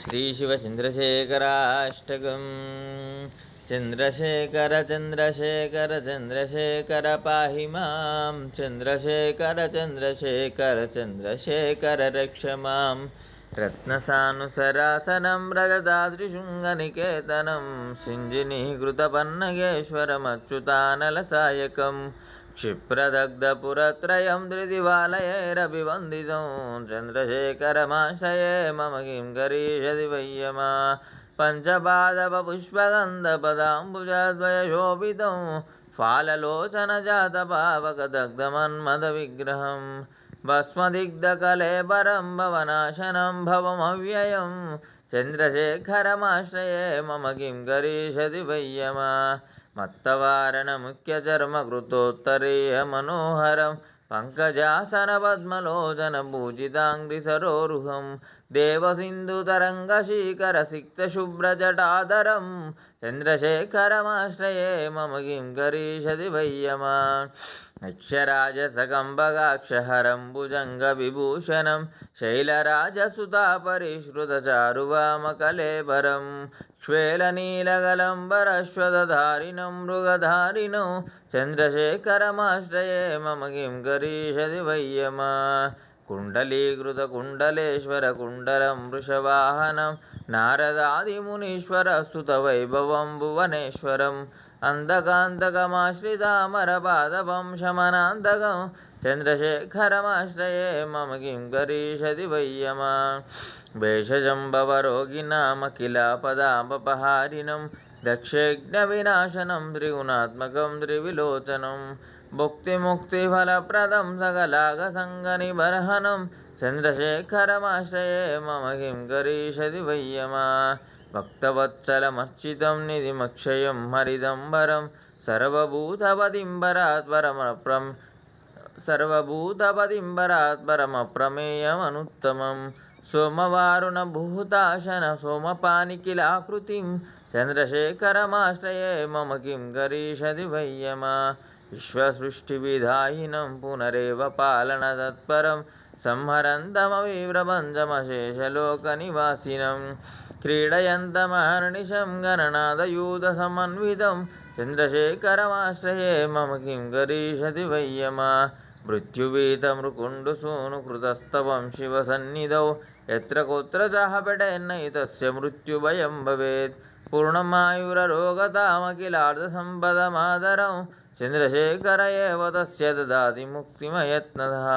श्रीशिवचन्द्रशेखराष्टकम्। चन्द्रशेखर चन्द्रशेखर चन्द्रशेखर पाहि मां। चन्द्रशेखर चन्द्रशेखर चन्द्रशेखर रक्ष मां। रत्नसानुसरासनं रजताद्रिशृङ्गनिकेतनं सिञ्जिनीकृतपन्नगेश्वरमच्युतानलसायकम् क्षिप्रदग्धपुरत्रयं धृतिवालयैरभिवन्दितं चन्द्रशेखरमाश्रये मम किं करिष्यति वै पञ्चपादपपुष्पगन्धपदाम्बुजद्वयशोभितं फाललोचनजातपावकदग्धमन्मदविग्रहं भस्मदिग्धकलेबरं भवनाशनं भवमव्ययं चन्द्रशेखरमाश्रये मम किं करिष्यति वै मत्तवारणमुख्यचर्मकृतोत्तरीयमनोहरं पङ्कजासनपद्मलोचनपूजिताङ्घ्रिसरोरुहं देवसिन्धुतरङ्गशीकरसिक्तशुभ्रजटाधरं चन्द्रशेखरमाश्रये मम किं करिष्यति वै अक्षराजसकम्बगाक्षहरं भुजङ्गविभूषणं शैलराजसुतापरिश्रुतचारुवामकलेबरं क्ष्वेलनीलगलम्बरश्वतधारिणं मृगधारिणौ चन्द्रशेखरमाश्रये मम किं करिष्यति वै कुण्डलीकृतकुण्डलेश्वरकुण्डलं वृषवाहनं नारदादिमुनीश्वरस्तुतवैभवं भुवनेश्वरम् अन्धकान्तकमाश्रितामरपादपं शमनान्तकं चन्द्रशेखरमाश्रये मम किं करिष्यति वै भेषजं भवरोगिणामखिलापदापहारिणं दक्षयज्ञविनाशनं त्रिगुणात्मकं त्रिविलोचनं भुक्तिमुक्तिफलप्रदं सकलागसङ्गनिबर्हनं चन्द्रशेखरमाश्रये मम किं करिष्यति वै भक्तवत्सलमर्चितं निधिमक्षयं हरिदम्बरं सर्वभूतपतिम्बरात् परमप्रमेयमनुत्तमं सोमवारुणभूताशन सोमपानिकिलाकृतिं चन्द्रशेखरमाश्रये मम किं करिष्यति वै विश्वसृष्टिविधायिनं पुनरेव पालनतत्परं संहरन्तमविप्रपञ्चमशेषलोकनिवासिनं क्रीडयन्तमहर्निशं गणनादयूतसमन्वितं चन्द्रशेखरमाश्रये मम किं करिष्यति वै मृत्युवीतमृकुण्डसूनुकृतस्तवं शिवसन्निधौ यत्र कुत्र चाह पटेन्नैतस्य मृत्युभयं भवेत् पूर्णमायुररोगतामखिलार्धसम्पदमादरं चन्द्रशेखर एव तस्य ददाति मुक्तिमयत्नतः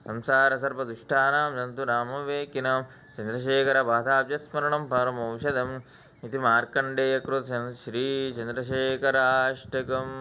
संसारसर्पदुष्टानां जन्तूनामवेकिनां चन्द्रशेखरपादाब्जस्मरणं परमौषधम् इति मार्कण्डेयकृत श्रीचन्द्रशेखराष्टकम्।